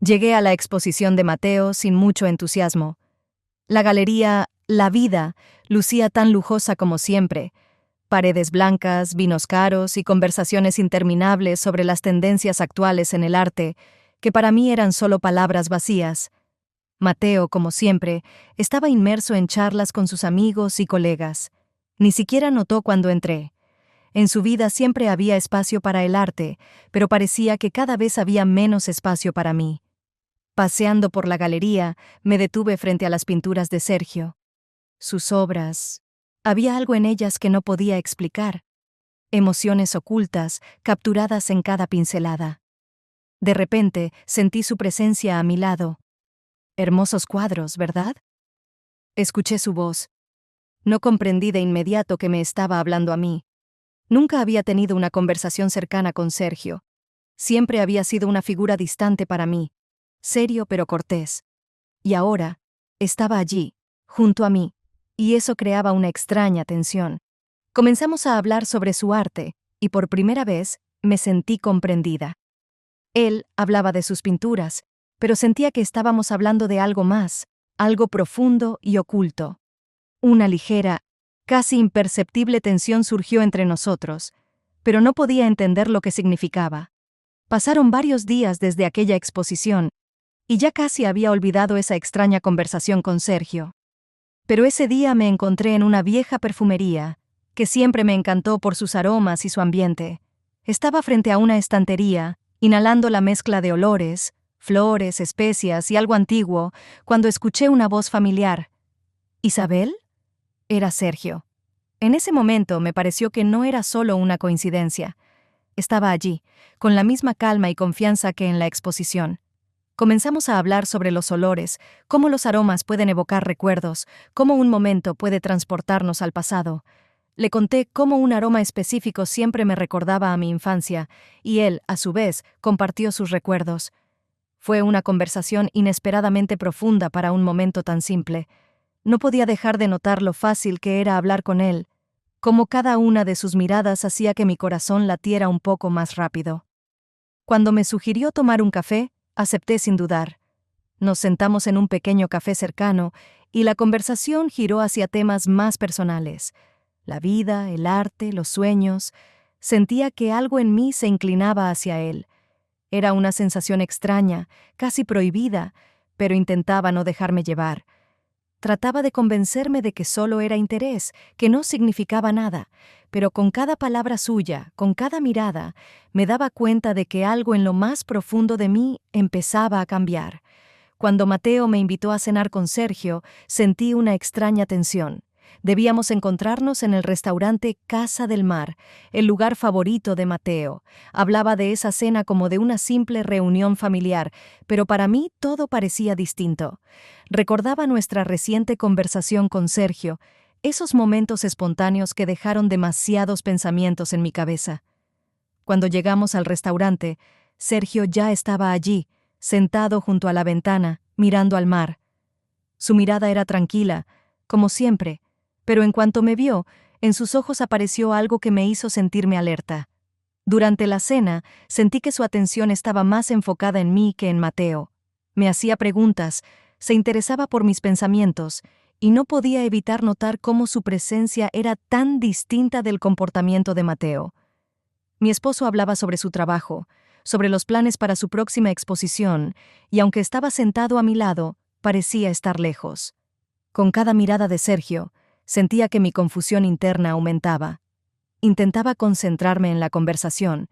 Llegué a la exposición de Mateo sin mucho entusiasmo. La galería La Vida lucía tan lujosa como siempre. Paredes blancas, vinos caros y conversaciones interminables sobre las tendencias actuales en el arte, que para mí eran solo palabras vacías. Mateo, como siempre, estaba inmerso en charlas con sus amigos y colegas. Ni siquiera notó cuando entré. En su vida siempre había espacio para el arte, pero parecía que cada vez había menos espacio para mí. Paseando por la galería, me detuve frente a las pinturas de Sergio. Sus obras. Había algo en ellas que no podía explicar. Emociones ocultas, capturadas en cada pincelada. De repente, sentí su presencia a mi lado. Hermosos cuadros, ¿verdad? Escuché su voz. No comprendí de inmediato que me estaba hablando a mí. Nunca había tenido una conversación cercana con Sergio. Siempre había sido una figura distante para mí, serio pero cortés. Y ahora, estaba allí, junto a mí, y eso creaba una extraña tensión. Comenzamos a hablar sobre su arte, y por primera vez me sentí comprendida. Él hablaba de sus pinturas, pero sentía que estábamos hablando de algo más, algo profundo y oculto. Una ligera, casi imperceptible tensión surgió entre nosotros, pero no podía entender lo que significaba. Pasaron varios días desde aquella exposición, y ya casi había olvidado esa extraña conversación con Sergio. Pero ese día me encontré en una vieja perfumería, que siempre me encantó por sus aromas y su ambiente. Estaba frente a una estantería, inhalando la mezcla de olores, flores, especias y algo antiguo, cuando escuché una voz familiar. ¿Isabel? Era Sergio. En ese momento me pareció que no era solo una coincidencia. Estaba allí, con la misma calma y confianza que en la exposición. Comenzamos a hablar sobre los olores, cómo los aromas pueden evocar recuerdos, cómo un momento puede transportarnos al pasado. Le conté cómo un aroma específico siempre me recordaba a mi infancia, y él, a su vez, compartió sus recuerdos. Fue una conversación inesperadamente profunda para un momento tan simple. No podía dejar de notar lo fácil que era hablar con él, cómo cada una de sus miradas hacía que mi corazón latiera un poco más rápido. Cuando me sugirió tomar un café, acepté sin dudar. Nos sentamos en un pequeño café cercano y la conversación giró hacia temas más personales. La vida, el arte, los sueños. Sentía que algo en mí se inclinaba hacia él. Era una sensación extraña, casi prohibida, pero intentaba no dejarme llevar. Trataba de convencerme de que solo era interés, que no significaba nada, pero con cada palabra suya, con cada mirada, me daba cuenta de que algo en lo más profundo de mí empezaba a cambiar. Cuando Mateo me invitó a cenar con Sergio, sentí una extraña tensión. Debíamos encontrarnos en el restaurante Casa del Mar, el lugar favorito de Mateo. Hablaba de esa cena como de una simple reunión familiar, pero para mí todo parecía distinto. Recordaba nuestra reciente conversación con Sergio, esos momentos espontáneos que dejaron demasiados pensamientos en mi cabeza. Cuando llegamos al restaurante, Sergio ya estaba allí, sentado junto a la ventana, mirando al mar. Su mirada era tranquila, como siempre, pero en cuanto me vio, en sus ojos apareció algo que me hizo sentirme alerta. Durante la cena, sentí que su atención estaba más enfocada en mí que en Mateo. Me hacía preguntas, se interesaba por mis pensamientos, y no podía evitar notar cómo su presencia era tan distinta del comportamiento de Mateo. Mi esposo hablaba sobre su trabajo, sobre los planes para su próxima exposición, y aunque estaba sentado a mi lado, parecía estar lejos. Con cada mirada de Sergio, sentía que mi confusión interna aumentaba. Intentaba concentrarme en la conversación,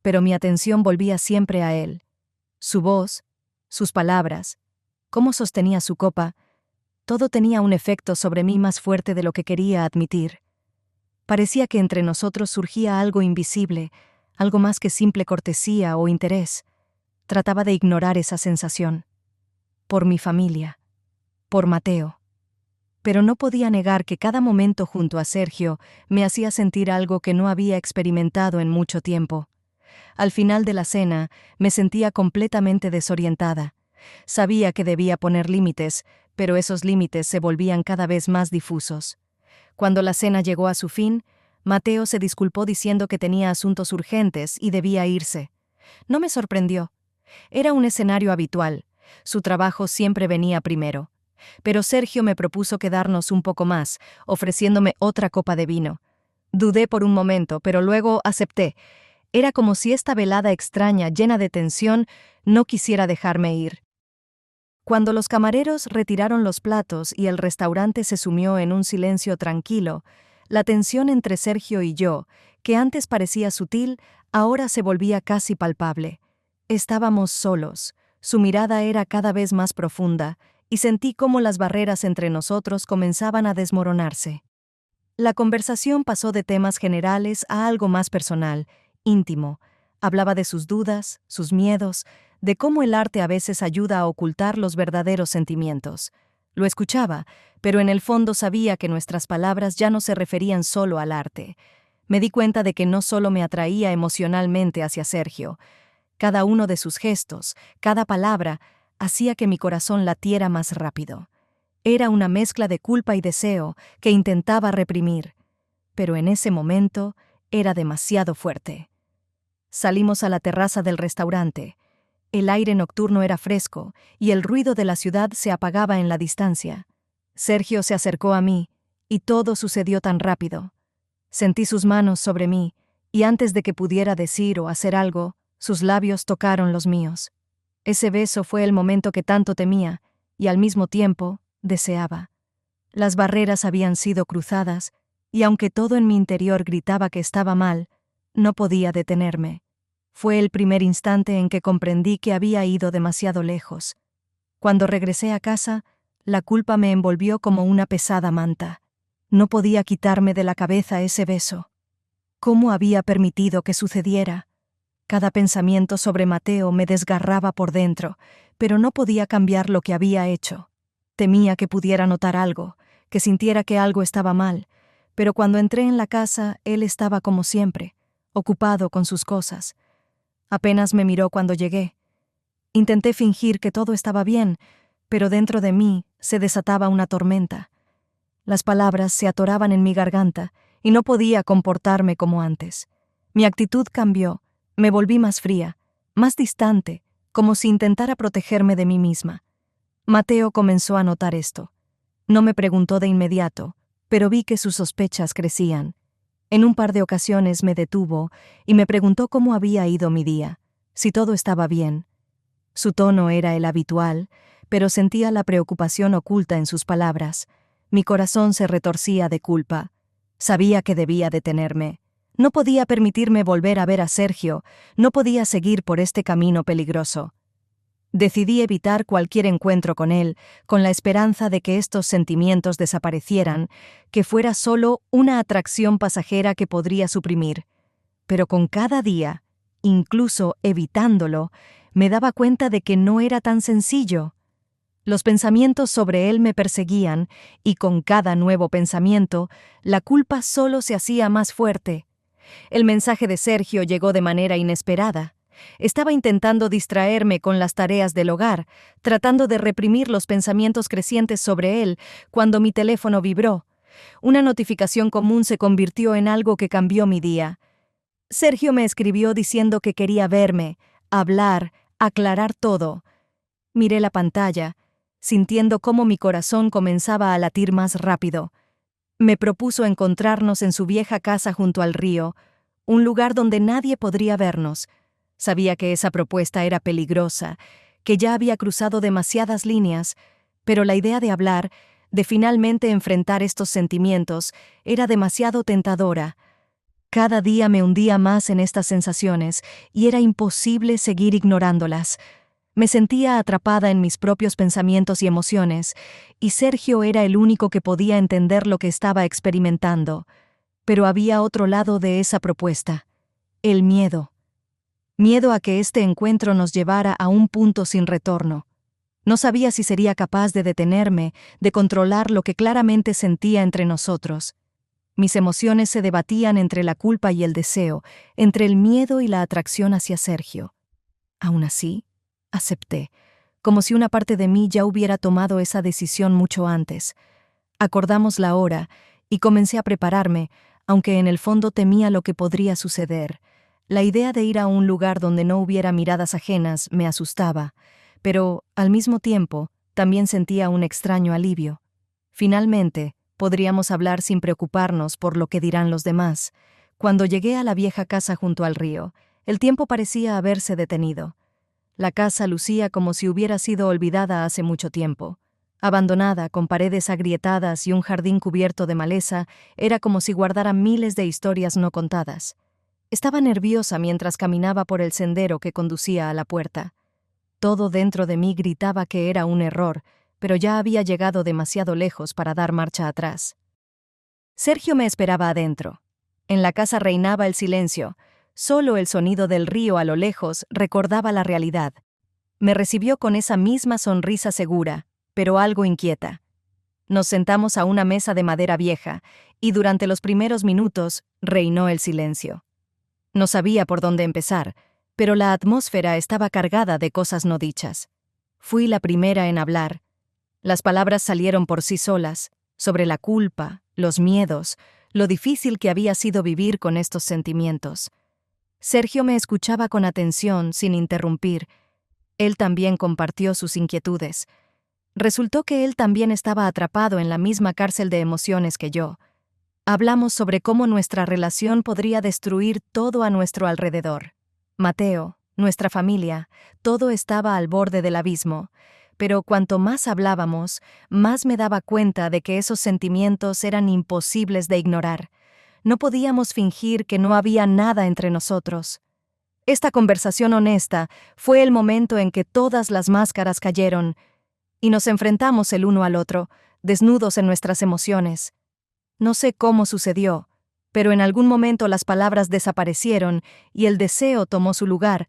pero mi atención volvía siempre a él. Su voz, sus palabras, cómo sostenía su copa, todo tenía un efecto sobre mí más fuerte de lo que quería admitir. Parecía que entre nosotros surgía algo invisible, algo más que simple cortesía o interés. Trataba de ignorar esa sensación. Por mi familia, por Mateo. Pero no podía negar que cada momento junto a Sergio me hacía sentir algo que no había experimentado en mucho tiempo. Al final de la cena, me sentía completamente desorientada. Sabía que debía poner límites, pero esos límites se volvían cada vez más difusos. Cuando la cena llegó a su fin, Mateo se disculpó diciendo que tenía asuntos urgentes y debía irse. No me sorprendió. Era un escenario habitual. Su trabajo siempre venía primero. Pero Sergio me propuso quedarnos un poco más, ofreciéndome otra copa de vino. Dudé por un momento, pero luego acepté. Era como si esta velada extraña, llena de tensión, no quisiera dejarme ir. Cuando los camareros retiraron los platos y el restaurante se sumió en un silencio tranquilo, la tensión entre Sergio y yo, que antes parecía sutil, ahora se volvía casi palpable. Estábamos solos, su mirada era cada vez más profunda, y sentí cómo las barreras entre nosotros comenzaban a desmoronarse. La conversación pasó de temas generales a algo más personal, íntimo. Hablaba de sus dudas, sus miedos, de cómo el arte a veces ayuda a ocultar los verdaderos sentimientos. Lo escuchaba, pero en el fondo sabía que nuestras palabras ya no se referían solo al arte. Me di cuenta de que no solo me atraía emocionalmente hacia Sergio. Cada uno de sus gestos, cada palabra, hacía que mi corazón latiera más rápido. Era una mezcla de culpa y deseo que intentaba reprimir, pero en ese momento era demasiado fuerte. Salimos a la terraza del restaurante. El aire nocturno era fresco y el ruido de la ciudad se apagaba en la distancia. Sergio se acercó a mí y todo sucedió tan rápido. Sentí sus manos sobre mí y antes de que pudiera decir o hacer algo, sus labios tocaron los míos. Ese beso fue el momento que tanto temía y al mismo tiempo deseaba. Las barreras habían sido cruzadas y aunque todo en mi interior gritaba que estaba mal, no podía detenerme. Fue el primer instante en que comprendí que había ido demasiado lejos. Cuando regresé a casa, la culpa me envolvió como una pesada manta. No podía quitarme de la cabeza ese beso. ¿Cómo había permitido que sucediera? Cada pensamiento sobre Mateo me desgarraba por dentro, pero no podía cambiar lo que había hecho. Temía que pudiera notar algo, que sintiera que algo estaba mal, pero cuando entré en la casa, él estaba como siempre, ocupado con sus cosas. Apenas me miró cuando llegué. Intenté fingir que todo estaba bien, pero dentro de mí se desataba una tormenta. Las palabras se atoraban en mi garganta y no podía comportarme como antes. Mi actitud cambió, me volví más fría, más distante, como si intentara protegerme de mí misma. Mateo comenzó a notar esto. No me preguntó de inmediato, pero vi que sus sospechas crecían. En un par de ocasiones me detuvo y me preguntó cómo había ido mi día, si todo estaba bien. Su tono era el habitual, pero sentía la preocupación oculta en sus palabras. Mi corazón se retorcía de culpa. Sabía que debía detenerme. No podía permitirme volver a ver a Sergio, no podía seguir por este camino peligroso. Decidí evitar cualquier encuentro con él, con la esperanza de que estos sentimientos desaparecieran, que fuera solo una atracción pasajera que podría suprimir. Pero con cada día, incluso evitándolo, me daba cuenta de que no era tan sencillo. Los pensamientos sobre él me perseguían, y con cada nuevo pensamiento, la culpa solo se hacía más fuerte. El mensaje de Sergio llegó de manera inesperada. Estaba intentando distraerme con las tareas del hogar, tratando de reprimir los pensamientos crecientes sobre él, cuando mi teléfono vibró. Una notificación común se convirtió en algo que cambió mi día. Sergio me escribió diciendo que quería verme, hablar, aclarar todo. Miré la pantalla, sintiendo cómo mi corazón comenzaba a latir más rápido. Me propuso encontrarnos en su vieja casa junto al río, un lugar donde nadie podría vernos. Sabía que esa propuesta era peligrosa, que ya había cruzado demasiadas líneas, pero la idea de hablar, de finalmente enfrentar estos sentimientos, era demasiado tentadora. Cada día me hundía más en estas sensaciones y era imposible seguir ignorándolas. Me sentía atrapada en mis propios pensamientos y emociones, y Sergio era el único que podía entender lo que estaba experimentando. Pero había otro lado de esa propuesta: el miedo. Miedo a que este encuentro nos llevara a un punto sin retorno. No sabía si sería capaz de detenerme, de controlar lo que claramente sentía entre nosotros. Mis emociones se debatían entre la culpa y el deseo, entre el miedo y la atracción hacia Sergio. Aún así, acepté, como si una parte de mí ya hubiera tomado esa decisión mucho antes. Acordamos la hora y comencé a prepararme, aunque en el fondo temía lo que podría suceder. La idea de ir a un lugar donde no hubiera miradas ajenas me asustaba, pero, al mismo tiempo, también sentía un extraño alivio. Finalmente, podríamos hablar sin preocuparnos por lo que dirán los demás. Cuando llegué a la vieja casa junto al río, el tiempo parecía haberse detenido. La casa lucía como si hubiera sido olvidada hace mucho tiempo. Abandonada, con paredes agrietadas y un jardín cubierto de maleza, era como si guardara miles de historias no contadas. Estaba nerviosa mientras caminaba por el sendero que conducía a la puerta. Todo dentro de mí gritaba que era un error, pero ya había llegado demasiado lejos para dar marcha atrás. Sergio me esperaba adentro. En la casa reinaba el silencio. Solo el sonido del río a lo lejos recordaba la realidad. Me recibió con esa misma sonrisa segura, pero algo inquieta. Nos sentamos a una mesa de madera vieja, y durante los primeros minutos reinó el silencio. No sabía por dónde empezar, pero la atmósfera estaba cargada de cosas no dichas. Fui la primera en hablar. Las palabras salieron por sí solas, sobre la culpa, los miedos, lo difícil que había sido vivir con estos sentimientos. Sergio me escuchaba con atención, sin interrumpir. Él también compartió sus inquietudes. Resultó que él también estaba atrapado en la misma cárcel de emociones que yo. Hablamos sobre cómo nuestra relación podría destruir todo a nuestro alrededor. Mateo, nuestra familia, todo estaba al borde del abismo. Pero cuanto más hablábamos, más me daba cuenta de que esos sentimientos eran imposibles de ignorar. No podíamos fingir que no había nada entre nosotros. Esta conversación honesta fue el momento en que todas las máscaras cayeron y nos enfrentamos el uno al otro, desnudos en nuestras emociones. No sé cómo sucedió, pero en algún momento las palabras desaparecieron y el deseo tomó su lugar.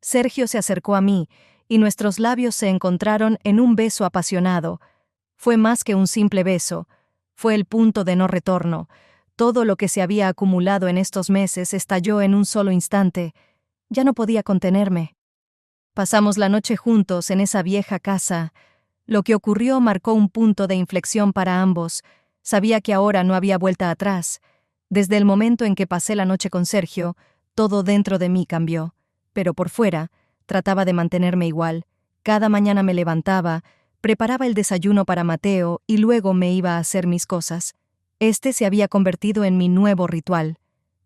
Sergio se acercó a mí y nuestros labios se encontraron en un beso apasionado. Fue más que un simple beso, fue el punto de no retorno. Todo lo que se había acumulado en estos meses estalló en un solo instante. Ya no podía contenerme. Pasamos la noche juntos en esa vieja casa. Lo que ocurrió marcó un punto de inflexión para ambos. Sabía que ahora no había vuelta atrás. Desde el momento en que pasé la noche con Sergio, todo dentro de mí cambió. Pero por fuera, trataba de mantenerme igual. Cada mañana me levantaba, preparaba el desayuno para Mateo y luego me iba a hacer mis cosas. Este se había convertido en mi nuevo ritual.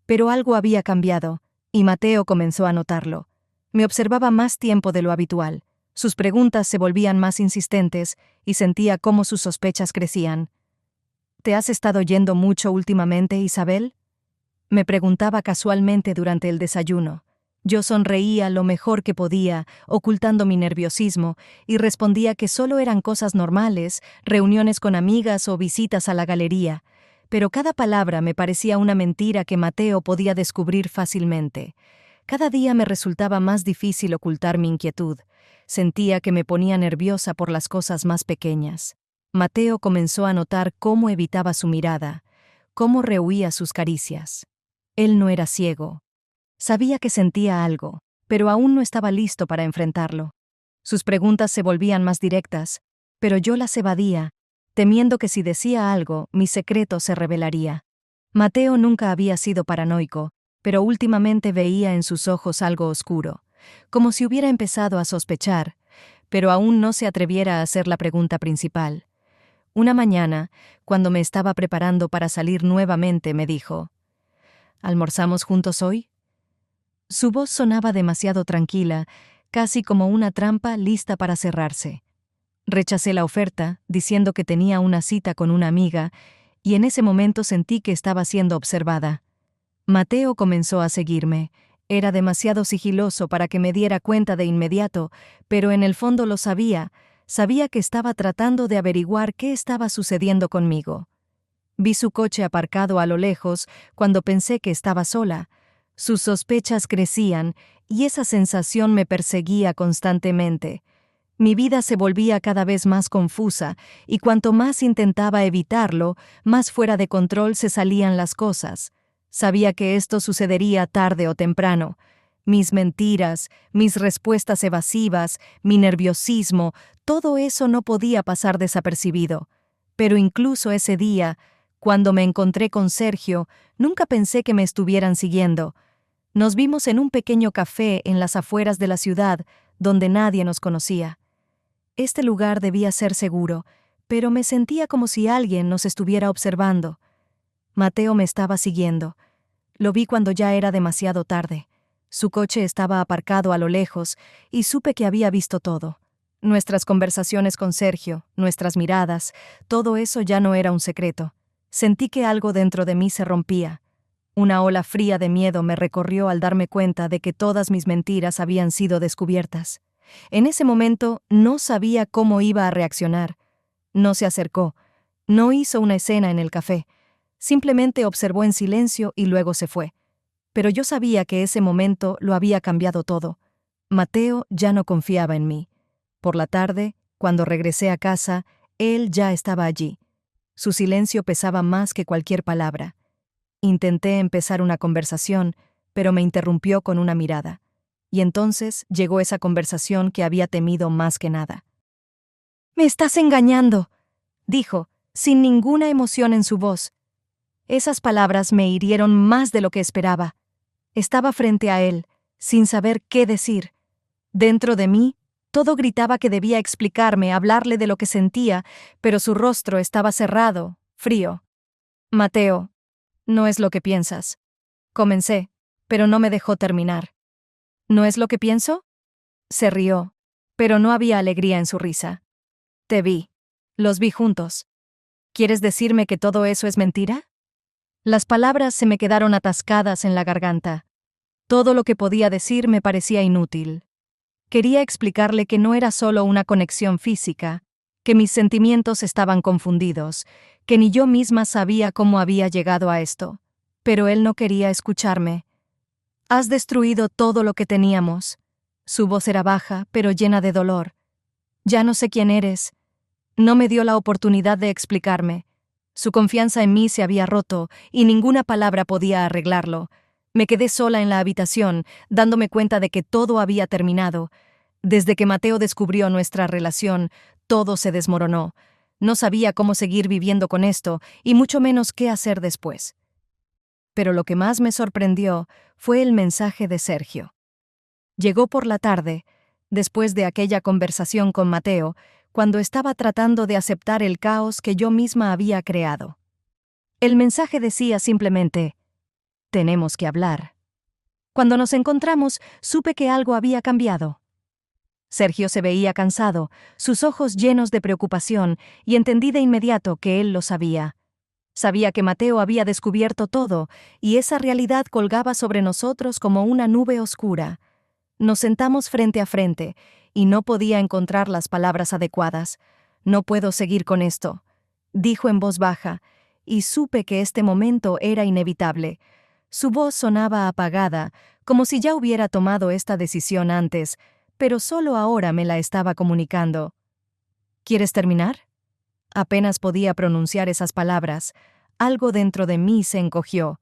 Pero algo había cambiado, y Mateo comenzó a notarlo. Me observaba más tiempo de lo habitual. Sus preguntas se volvían más insistentes y sentía cómo sus sospechas crecían. ¿Te has estado yendo mucho últimamente, Isabel? Me preguntaba casualmente durante el desayuno. Yo sonreía lo mejor que podía, ocultando mi nerviosismo, y respondía que solo eran cosas normales, reuniones con amigas o visitas a la galería. Pero cada palabra me parecía una mentira que Mateo podía descubrir fácilmente. Cada día me resultaba más difícil ocultar mi inquietud. Sentía que me ponía nerviosa por las cosas más pequeñas. Mateo comenzó a notar cómo evitaba su mirada, cómo rehuía sus caricias. Él no era ciego. Sabía que sentía algo, pero aún no estaba listo para enfrentarlo. Sus preguntas se volvían más directas, pero yo las evadía, temiendo que si decía algo, mi secreto se revelaría. Mateo nunca había sido paranoico, pero últimamente veía en sus ojos algo oscuro, como si hubiera empezado a sospechar, pero aún no se atreviera a hacer la pregunta principal. Una mañana, cuando me estaba preparando para salir nuevamente, me dijo: ¿almorzamos juntos hoy? Su voz sonaba demasiado tranquila, casi como una trampa lista para cerrarse. Rechacé la oferta, diciendo que tenía una cita con una amiga, y en ese momento sentí que estaba siendo observada. Mateo comenzó a seguirme. Era demasiado sigiloso para que me diera cuenta de inmediato, pero en el fondo lo sabía. Sabía que estaba tratando de averiguar qué estaba sucediendo conmigo. Vi su coche aparcado a lo lejos cuando pensé que estaba sola. Sus sospechas crecían y esa sensación me perseguía constantemente. Mi vida se volvía cada vez más confusa y cuanto más intentaba evitarlo, más fuera de control se salían las cosas. Sabía que esto sucedería tarde o temprano. Mis mentiras, mis respuestas evasivas, mi nerviosismo, todo eso no podía pasar desapercibido. Pero incluso ese día, cuando me encontré con Sergio, nunca pensé que me estuvieran siguiendo. Nos vimos en un pequeño café en las afueras de la ciudad, donde nadie nos conocía. Este lugar debía ser seguro, pero me sentía como si alguien nos estuviera observando. Mateo me estaba siguiendo. Lo vi cuando ya era demasiado tarde. Su coche estaba aparcado a lo lejos y supe que había visto todo. Nuestras conversaciones con Sergio, nuestras miradas, todo eso ya no era un secreto. Sentí que algo dentro de mí se rompía. Una ola fría de miedo me recorrió al darme cuenta de que todas mis mentiras habían sido descubiertas. En ese momento no sabía cómo iba a reaccionar. No se acercó, no hizo una escena en el café. Simplemente observó en silencio y luego se fue. Pero yo sabía que ese momento lo había cambiado todo. Mateo ya no confiaba en mí. Por la tarde, cuando regresé a casa, él ya estaba allí. Su silencio pesaba más que cualquier palabra. Intenté empezar una conversación, pero me interrumpió con una mirada. Y entonces llegó esa conversación que había temido más que nada. «Me estás engañando», dijo, sin ninguna emoción en su voz. Esas palabras me hirieron más de lo que esperaba. Estaba frente a él, sin saber qué decir. Dentro de mí, todo gritaba que debía explicarme, hablarle de lo que sentía, pero su rostro estaba cerrado, frío. «Mateo, no es lo que piensas». Comencé, pero no me dejó terminar. «¿No es lo que pienso?». Se rió, pero no había alegría en su risa. «Te vi. Los vi juntos. ¿Quieres decirme que todo eso es mentira?». Las palabras se me quedaron atascadas en la garganta. Todo lo que podía decir me parecía inútil. Quería explicarle que no era solo una conexión física, que mis sentimientos estaban confundidos, que ni yo misma sabía cómo había llegado a esto. Pero él no quería escucharme. «Has destruido todo lo que teníamos». Su voz era baja, pero llena de dolor. «Ya no sé quién eres». No me dio la oportunidad de explicarme. Su confianza en mí se había roto y ninguna palabra podía arreglarlo. Me quedé sola en la habitación, dándome cuenta de que todo había terminado. Desde que Mateo descubrió nuestra relación, todo se desmoronó. No sabía cómo seguir viviendo con esto y mucho menos qué hacer después. Pero lo que más me sorprendió fue el mensaje de Sergio. Llegó por la tarde, después de aquella conversación con Mateo, cuando estaba tratando de aceptar el caos que yo misma había creado. El mensaje decía simplemente: «Tenemos que hablar». Cuando nos encontramos, supe que algo había cambiado. Sergio se veía cansado, sus ojos llenos de preocupación, y entendí de inmediato que él lo sabía. Sabía que Mateo había descubierto todo, y esa realidad colgaba sobre nosotros como una nube oscura. Nos sentamos frente a frente, y no podía encontrar las palabras adecuadas. «No puedo seguir con esto», dijo en voz baja, y supe que este momento era inevitable. Su voz sonaba apagada, como si ya hubiera tomado esta decisión antes, pero solo ahora me la estaba comunicando. «¿Quieres terminar?». Apenas podía pronunciar esas palabras. Algo dentro de mí se encogió.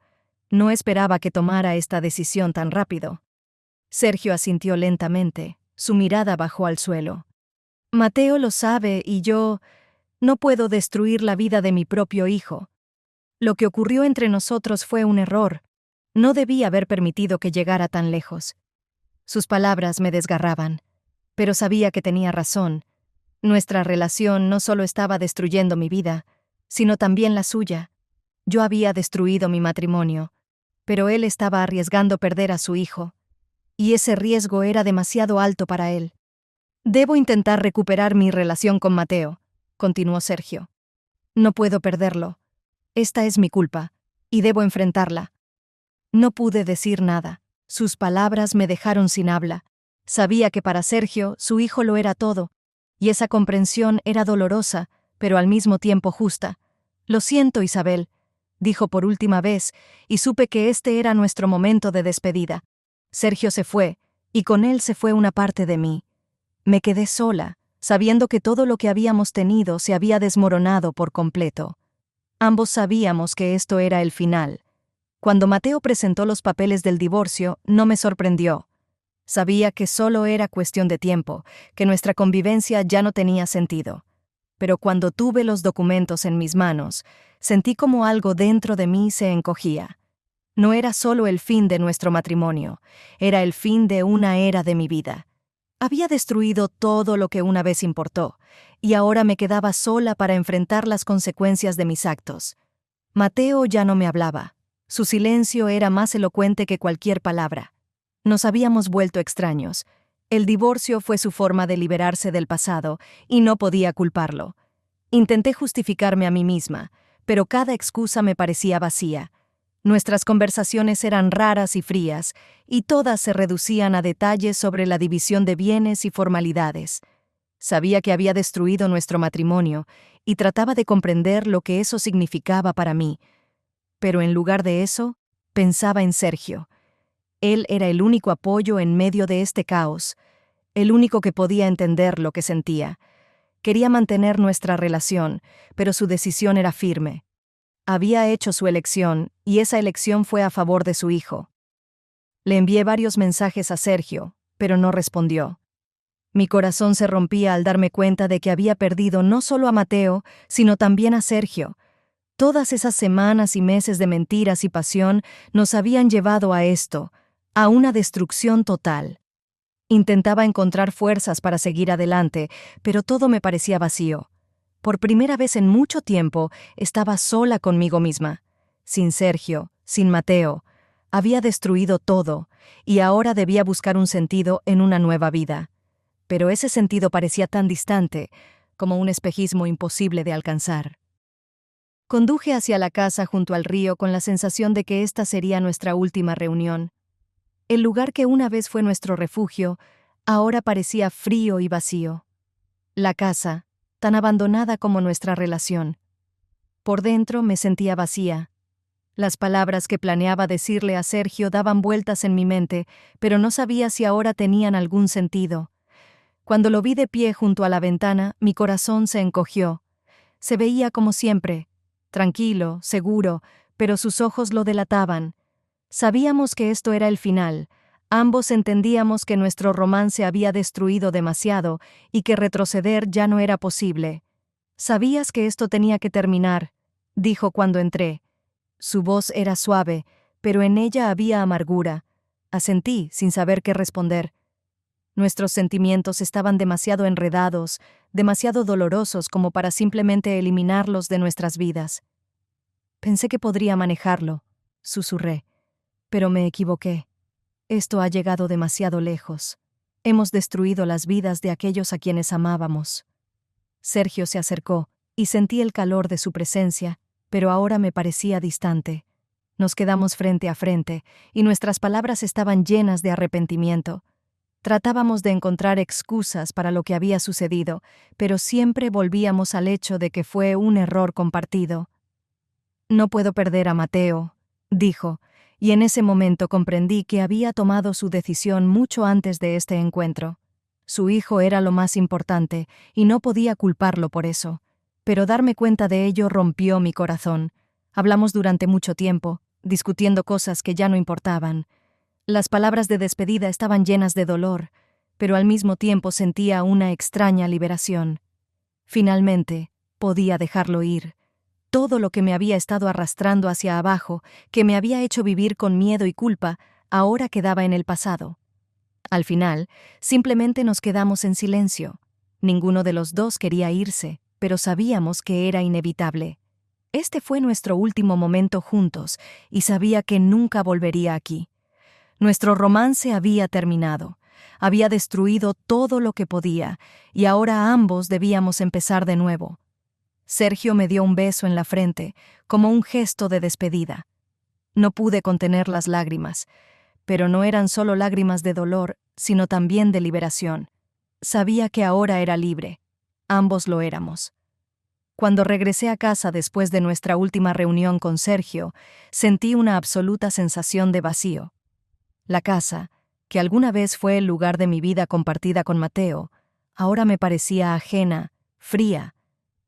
No esperaba que tomara esta decisión tan rápido. Sergio asintió lentamente. Su mirada bajó al suelo. «Mateo lo sabe y yo no puedo destruir la vida de mi propio hijo. Lo que ocurrió entre nosotros fue un error. No debí haber permitido que llegara tan lejos». Sus palabras me desgarraban, pero sabía que tenía razón. Nuestra relación no solo estaba destruyendo mi vida, sino también la suya. Yo había destruido mi matrimonio, pero él estaba arriesgando perder a su hijo, y ese riesgo era demasiado alto para él. «Debo intentar recuperar mi relación con Mateo», continuó Sergio. «No puedo perderlo. Esta es mi culpa, y debo enfrentarla». No pude decir nada. Sus palabras me dejaron sin habla. Sabía que para Sergio su hijo lo era todo, y esa comprensión era dolorosa, pero al mismo tiempo justa. «Lo siento, Isabel», dijo por última vez, y supe que este era nuestro momento de despedida. Sergio se fue, y con él se fue una parte de mí. Me quedé sola, sabiendo que todo lo que habíamos tenido se había desmoronado por completo. Ambos sabíamos que esto era el final. Cuando Mateo presentó los papeles del divorcio, no me sorprendió. Sabía que solo era cuestión de tiempo, que nuestra convivencia ya no tenía sentido. Pero cuando tuve los documentos en mis manos, sentí como algo dentro de mí se encogía. No era solo el fin de nuestro matrimonio, era el fin de una era de mi vida. Había destruido todo lo que una vez importó, y ahora me quedaba sola para enfrentar las consecuencias de mis actos. Mateo ya no me hablaba. Su silencio era más elocuente que cualquier palabra. Nos habíamos vuelto extraños. El divorcio fue su forma de liberarse del pasado, y no podía culparlo. Intenté justificarme a mí misma, pero cada excusa me parecía vacía. Nuestras conversaciones eran raras y frías, y todas se reducían a detalles sobre la división de bienes y formalidades. Sabía que había destruido nuestro matrimonio, y trataba de comprender lo que eso significaba para mí. Pero en lugar de eso, pensaba en Sergio. Él era el único apoyo en medio de este caos, el único que podía entender lo que sentía. Quería mantener nuestra relación, pero su decisión era firme. Había hecho su elección, y esa elección fue a favor de su hijo. Le envié varios mensajes a Sergio, pero no respondió. Mi corazón se rompía al darme cuenta de que había perdido no solo a Mateo, sino también a Sergio. Todas esas semanas y meses de mentiras y pasión nos habían llevado a esto, a una destrucción total. Intentaba encontrar fuerzas para seguir adelante, pero todo me parecía vacío. Por primera vez en mucho tiempo estaba sola conmigo misma. Sin Sergio, sin Mateo. Había destruido todo, y ahora debía buscar un sentido en una nueva vida. Pero ese sentido parecía tan distante, como un espejismo imposible de alcanzar. Conduje hacia la casa junto al río con la sensación de que esta sería nuestra última reunión. El lugar que una vez fue nuestro refugio, ahora parecía frío y vacío. La casa, tan abandonada como nuestra relación. Por dentro me sentía vacía. Las palabras que planeaba decirle a Sergio daban vueltas en mi mente, pero no sabía si ahora tenían algún sentido. Cuando lo vi de pie junto a la ventana, mi corazón se encogió. Se veía como siempre, tranquilo, seguro, pero sus ojos lo delataban. Sabíamos que esto era el final. Ambos entendíamos que nuestro romance había destruido demasiado y que retroceder ya no era posible. «Sabías que esto tenía que terminar», dijo cuando entré. Su voz era suave, pero en ella había amargura. Asentí, sin saber qué responder. Nuestros sentimientos estaban demasiado enredados, demasiado dolorosos como para simplemente eliminarlos de nuestras vidas. Pensé que podría manejarlo, susurré, pero me equivoqué. Esto ha llegado demasiado lejos. Hemos destruido las vidas de aquellos a quienes amábamos. Sergio se acercó, y sentí el calor de su presencia, pero ahora me parecía distante. Nos quedamos frente a frente, y nuestras palabras estaban llenas de arrepentimiento. Tratábamos de encontrar excusas para lo que había sucedido, pero siempre volvíamos al hecho de que fue un error compartido. «No puedo perder a Mateo», dijo, y en ese momento comprendí que había tomado su decisión mucho antes de este encuentro. Su hijo era lo más importante, y no podía culparlo por eso. Pero darme cuenta de ello rompió mi corazón. Hablamos durante mucho tiempo, discutiendo cosas que ya no importaban. Las palabras de despedida estaban llenas de dolor, pero al mismo tiempo sentía una extraña liberación. Finalmente, podía dejarlo ir. Todo lo que me había estado arrastrando hacia abajo, que me había hecho vivir con miedo y culpa, ahora quedaba en el pasado. Al final, simplemente nos quedamos en silencio. Ninguno de los dos quería irse, pero sabíamos que era inevitable. Este fue nuestro último momento juntos, y sabía que nunca volvería aquí. Nuestro romance había terminado. Había destruido todo lo que podía, y ahora ambos debíamos empezar de nuevo. Sergio me dio un beso en la frente, como un gesto de despedida. No pude contener las lágrimas, pero no eran solo lágrimas de dolor, sino también de liberación. Sabía que ahora era libre. Ambos lo éramos. Cuando regresé a casa después de nuestra última reunión con Sergio, sentí una absoluta sensación de vacío. La casa, que alguna vez fue el lugar de mi vida compartida con Mateo, ahora me parecía ajena, fría.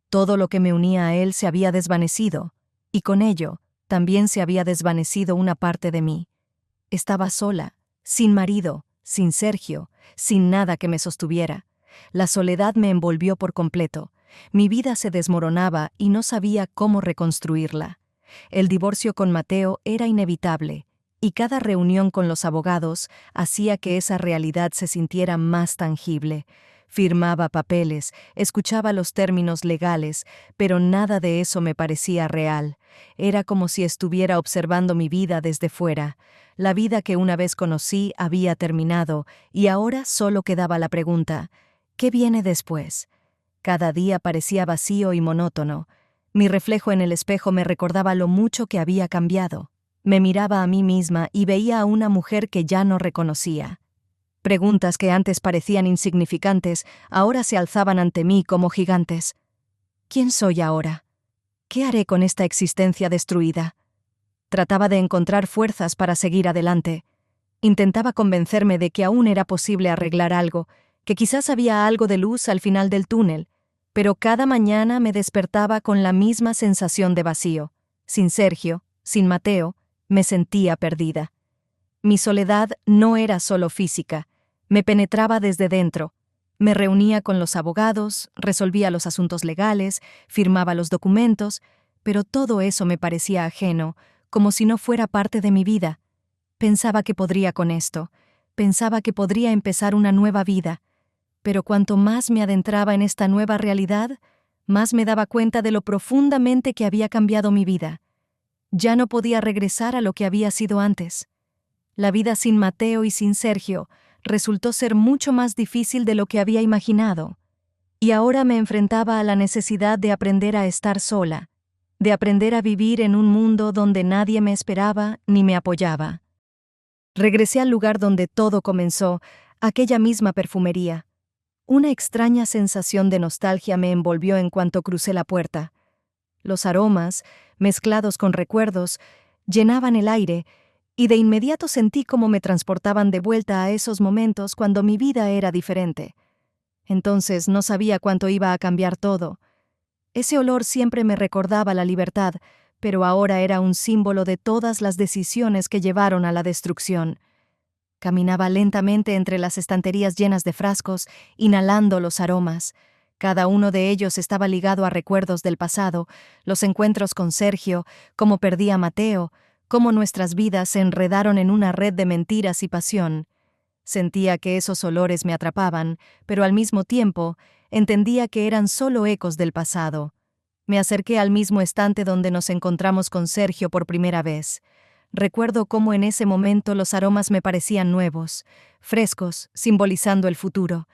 Todo lo que me unía a él se había desvanecido, y con ello también se había desvanecido una parte de mí. Estaba sola, sin marido, sin Sergio, sin nada que me sostuviera. La soledad me envolvió por completo. Mi vida se desmoronaba y no sabía cómo reconstruirla. El divorcio con Mateo era inevitable, y cada reunión con los abogados hacía que esa realidad se sintiera más tangible. Firmaba papeles, escuchaba los términos legales, pero nada de eso me parecía real. Era como si estuviera observando mi vida desde fuera. La vida que una vez conocí había terminado, y ahora solo quedaba la pregunta: ¿qué viene después? Cada día parecía vacío y monótono. Mi reflejo en el espejo me recordaba lo mucho que había cambiado. Me miraba a mí misma y veía a una mujer que ya no reconocía. Preguntas que antes parecían insignificantes, ahora se alzaban ante mí como gigantes. ¿Quién soy ahora? ¿Qué haré con esta existencia destruida? Trataba de encontrar fuerzas para seguir adelante. Intentaba convencerme de que aún era posible arreglar algo, que quizás había algo de luz al final del túnel, pero cada mañana me despertaba con la misma sensación de vacío. Sin Sergio, sin Mateo, me sentía perdida. Mi soledad no era solo física, me penetraba desde dentro. Me reunía con los abogados, resolvía los asuntos legales, firmaba los documentos, pero todo eso me parecía ajeno, como si no fuera parte de mi vida. Pensaba que podría con esto, pensaba que podría empezar una nueva vida, pero cuanto más me adentraba en esta nueva realidad, más me daba cuenta de lo profundamente que había cambiado mi vida. Ya no podía regresar a lo que había sido antes. La vida sin Mateo y sin Sergio resultó ser mucho más difícil de lo que había imaginado, y ahora me enfrentaba a la necesidad de aprender a estar sola, de aprender a vivir en un mundo donde nadie me esperaba ni me apoyaba. Regresé al lugar donde todo comenzó, aquella misma perfumería. Una extraña sensación de nostalgia me envolvió en cuanto crucé la puerta. Los aromas, mezclados con recuerdos, llenaban el aire, y de inmediato sentí cómo me transportaban de vuelta a esos momentos cuando mi vida era diferente. Entonces no sabía cuánto iba a cambiar todo. Ese olor siempre me recordaba la libertad, pero ahora era un símbolo de todas las decisiones que llevaron a la destrucción. Caminaba lentamente entre las estanterías llenas de frascos, inhalando los aromas. Cada uno de ellos estaba ligado a recuerdos del pasado, los encuentros con Sergio, cómo perdí a Mateo, cómo nuestras vidas se enredaron en una red de mentiras y pasión. Sentía que esos olores me atrapaban, pero al mismo tiempo entendía que eran solo ecos del pasado. Me acerqué al mismo estante donde nos encontramos con Sergio por primera vez. Recuerdo cómo en ese momento los aromas me parecían nuevos, frescos, simbolizando el futuro.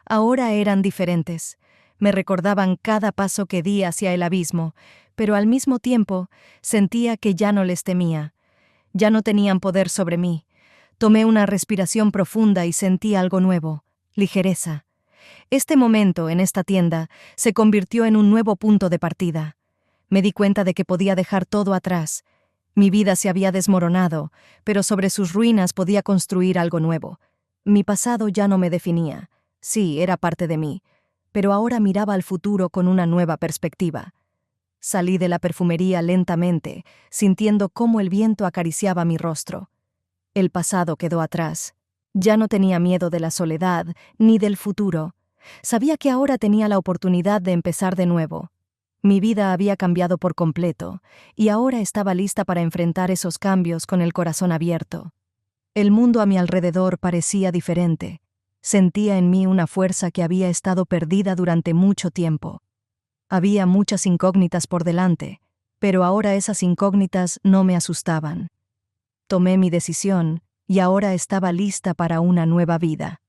Ahora eran diferentes. Me recordaban cada paso que di hacia el abismo, pero al mismo tiempo sentía que ya no les temía. Ya no tenían poder sobre mí. Tomé una respiración profunda y sentí algo nuevo, ligereza. Este momento, en esta tienda, se convirtió en un nuevo punto de partida. Me di cuenta de que podía dejar todo atrás. Mi vida se había desmoronado, pero sobre sus ruinas podía construir algo nuevo. Mi pasado ya no me definía. Sí, era parte de mí, pero ahora miraba al futuro con una nueva perspectiva. Salí de la perfumería lentamente, sintiendo cómo el viento acariciaba mi rostro. El pasado quedó atrás. Ya no tenía miedo de la soledad, ni del futuro. Sabía que ahora tenía la oportunidad de empezar de nuevo. Mi vida había cambiado por completo, y ahora estaba lista para enfrentar esos cambios con el corazón abierto. El mundo a mi alrededor parecía diferente. Sentía en mí una fuerza que había estado perdida durante mucho tiempo. Había muchas incógnitas por delante, pero ahora esas incógnitas no me asustaban. Tomé mi decisión, y ahora estaba lista para una nueva vida.